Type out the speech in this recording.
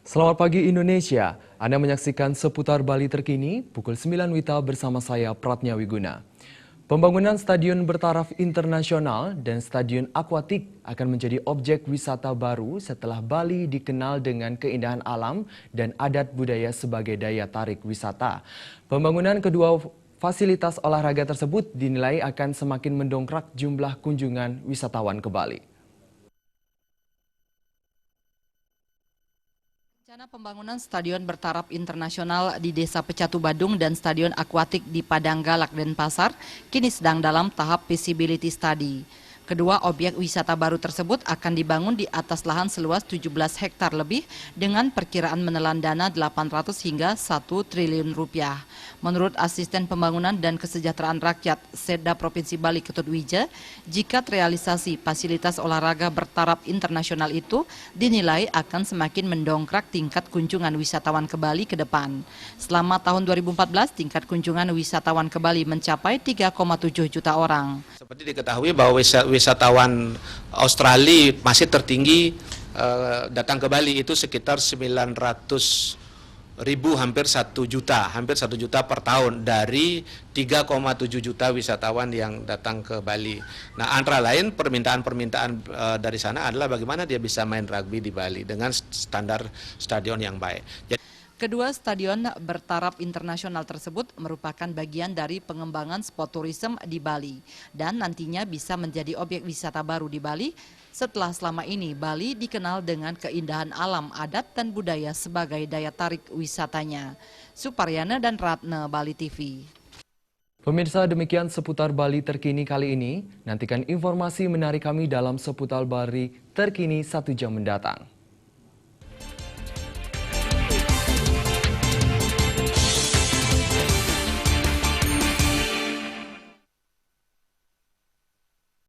Selamat pagi Indonesia, Anda menyaksikan seputar Bali terkini pukul 9 WITA bersama saya Pratnya Wiguna. Pembangunan Stadion Bertaraf Internasional dan Stadion Akuatik akan menjadi objek wisata baru setelah Bali dikenal dengan keindahan alam dan adat budaya sebagai daya tarik wisata. Pembangunan kedua fasilitas olahraga tersebut dinilai akan semakin mendongkrak jumlah kunjungan wisatawan ke Bali. Rencana pembangunan Stadion Bertaraf Internasional di Desa Pecatu Badung dan Stadion Akuatik di Padang Galak Denpasar kini sedang dalam tahap feasibility study. Kedua objek wisata baru tersebut akan dibangun di atas lahan seluas 17 hektar lebih dengan perkiraan menelan dana 800 hingga 1 triliun rupiah. Menurut Asisten Pembangunan dan Kesejahteraan Rakyat Setda Provinsi Bali Ketut Wija, jika realisasi fasilitas olahraga bertaraf internasional itu dinilai akan semakin mendongkrak tingkat kunjungan wisatawan ke Bali ke depan. Selama tahun 2014, tingkat kunjungan wisatawan ke Bali mencapai 3,7 juta orang. Seperti diketahui bahwa wisatawan Australia masih tertinggi datang ke Bali itu sekitar 900.000, hampir 1 juta per tahun dari 3,7 juta wisatawan yang datang ke Bali. Nah, antara lain permintaan dari sana adalah bagaimana dia bisa main rugby di Bali dengan standar stadion yang baik. Kedua stadion bertaraf internasional tersebut merupakan bagian dari pengembangan sport tourism di Bali dan nantinya bisa menjadi objek wisata baru di Bali setelah selama ini Bali dikenal dengan keindahan alam, adat, dan budaya sebagai daya tarik wisatanya. Suparyana dan Ratna, Bali TV. Pemirsa, demikian seputar Bali terkini kali ini. Nantikan informasi menarik kami dalam seputar Bali terkini 1 jam mendatang.